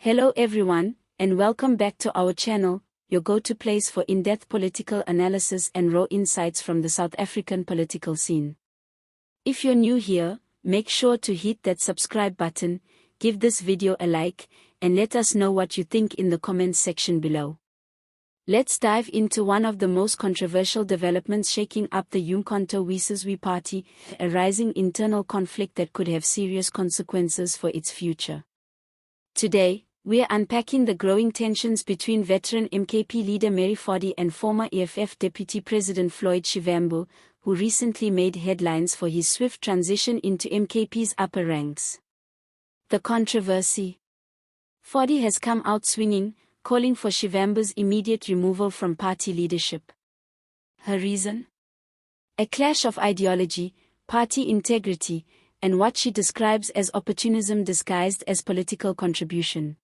Hello everyone, and welcome back to our channel, your go-to place for in-depth political analysis and raw insights from the South African political scene. If you're new here, make sure to hit that subscribe button, give this video a like, and let us know what you think in the comments section below. Let's dive into one of the most controversial developments shaking up the uMkhonto weSizwe party, a rising internal conflict that could have serious consequences for its future. Today, we are unpacking the growing tensions between veteran MKP leader Mary Phadi and former EFF Deputy President Floyd Shivambu, who recently made headlines for his swift transition into MKP's upper ranks. The controversy. Phadi has come out swinging, calling for Shivambu's immediate removal from party leadership. Her reason? A clash of ideology, party integrity, and what she describes as opportunism disguised as political contribution.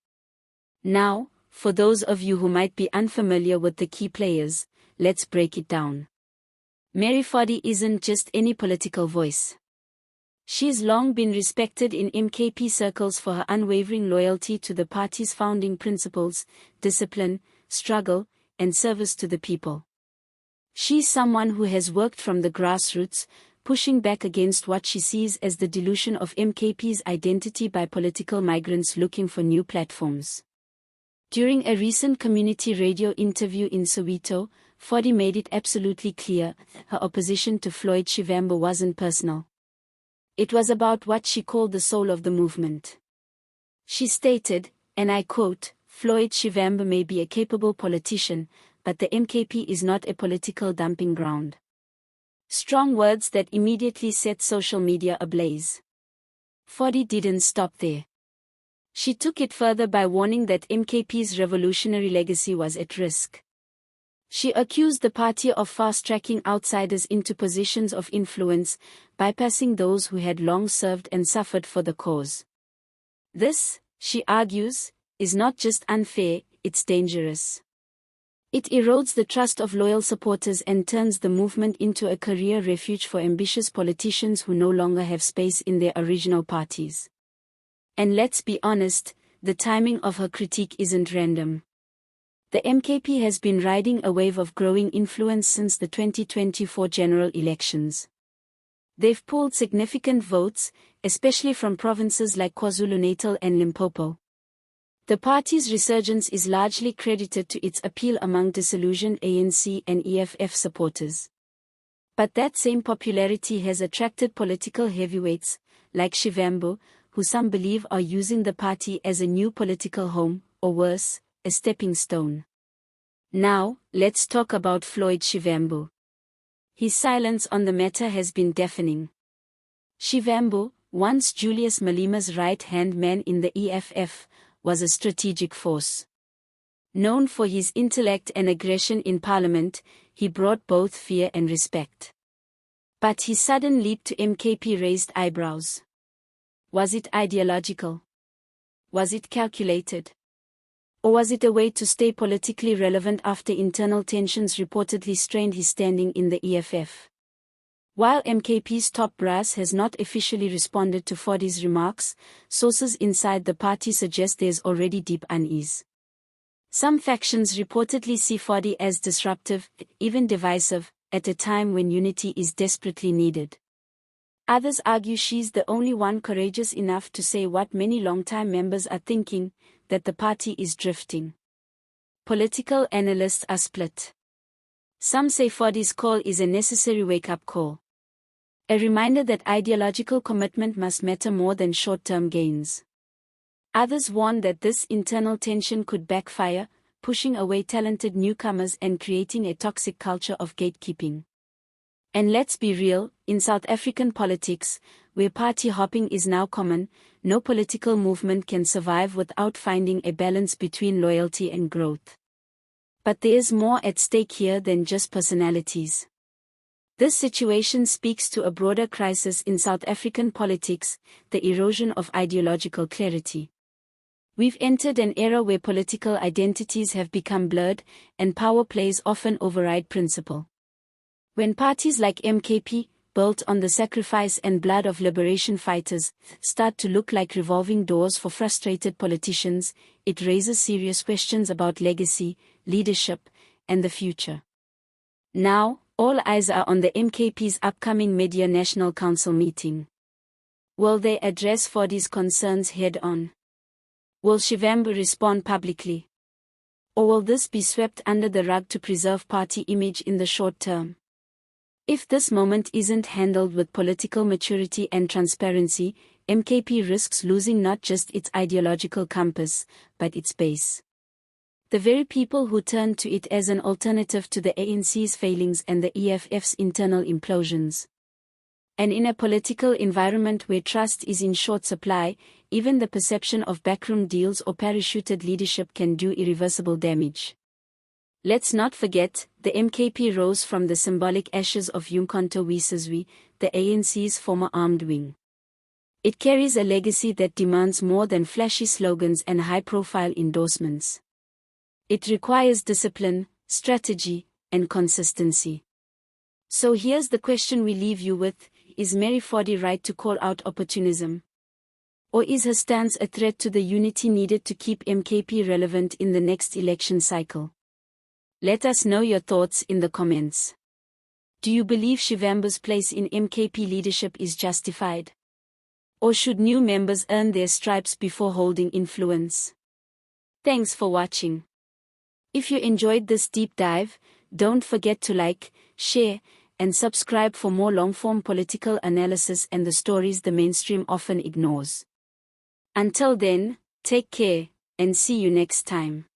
Now, for those of you who might be unfamiliar with the key players, let's break it down. Mary Phadi isn't just any political voice. She's long been respected in MKP circles for her unwavering loyalty to the party's founding principles, discipline, struggle, and service to the people. She's someone who has worked from the grassroots, pushing back against what she sees as the dilution of MKP's identity by political migrants looking for new platforms. During a recent community radio interview in Soweto, Phadi made it absolutely clear, her opposition to Floyd Shivambu wasn't personal. It was about what she called the soul of the movement. She stated, and I quote, "Floyd Shivambu may be a capable politician, but the MKP is not a political dumping ground." Strong words that immediately set social media ablaze. Phadi didn't stop there. She took it further by warning that MKP's revolutionary legacy was at risk. She accused the party of fast-tracking outsiders into positions of influence, bypassing those who had long served and suffered for the cause. This, she argues, is not just unfair, it's dangerous. It erodes the trust of loyal supporters and turns the movement into a career refuge for ambitious politicians who no longer have space in their original parties. And let's be honest, the timing of her critique isn't random. The MKP has been riding a wave of growing influence since the 2024 general elections. They've pulled significant votes, especially from provinces like KwaZulu-Natal and Limpopo. The party's resurgence is largely credited to its appeal among disillusioned ANC and EFF supporters. But that same popularity has attracted political heavyweights, like Shivambu, who some believe are using the party as a new political home, or worse, a stepping stone. Now, let's talk about Floyd Shivambu. His silence on the matter has been deafening. Shivambu, once Julius Malima's right-hand man in the EFF, was a strategic force. Known for his intellect and aggression in parliament, he brought both fear and respect. But his sudden leap to MKP raised eyebrows. Was it ideological? Was it calculated? Or was it a way to stay politically relevant after internal tensions reportedly strained his standing in the EFF? While MKP's top brass has not officially responded to Phadi's remarks, sources inside the party suggest there's already deep unease. Some factions reportedly see Phadi as disruptive, even divisive, at a time when unity is desperately needed. Others argue she's the only one courageous enough to say what many longtime members are thinking, that the party is drifting. Political analysts are split. Some say Phadi's call is a necessary wake-up call. A reminder that ideological commitment must matter more than short-term gains. Others warn that this internal tension could backfire, pushing away talented newcomers and creating a toxic culture of gatekeeping. And let's be real, in South African politics, where party hopping is now common, no political movement can survive without finding a balance between loyalty and growth. But there is more at stake here than just personalities. This situation speaks to a broader crisis in South African politics, the erosion of ideological clarity. We've entered an era where political identities have become blurred, and power plays often override principle. When parties like MKP, built on the sacrifice and blood of liberation fighters, start to look like revolving doors for frustrated politicians, it raises serious questions about legacy, leadership, and the future. Now, all eyes are on the MKP's upcoming mid-year National Council meeting. Will they address Phadi's concerns head-on? Will Shivambu respond publicly? Or will this be swept under the rug to preserve party image in the short term? If this moment isn't handled with political maturity and transparency, MKP risks losing not just its ideological compass, but its base. The very people who turn to it as an alternative to the ANC's failings and the EFF's internal implosions. And in a political environment where trust is in short supply, even the perception of backroom deals or parachuted leadership can do irreversible damage. Let's not forget, the MKP rose from the symbolic ashes of uMkhonto weSizwe, the ANC's former armed wing. It carries a legacy that demands more than flashy slogans and high-profile endorsements. It requires discipline, strategy, and consistency. So here's the question we leave you with: is Mary Phadi right to call out opportunism? Or is her stance a threat to the unity needed to keep MKP relevant in the next election cycle? Let us know your thoughts in the comments. Do you believe Shivambu's place in MKP leadership is justified? Or should new members earn their stripes before holding influence? Thanks for watching. If you enjoyed this deep dive, don't forget to like, share, and subscribe for more long-form political analysis and the stories the mainstream often ignores. Until then, take care, and see you next time.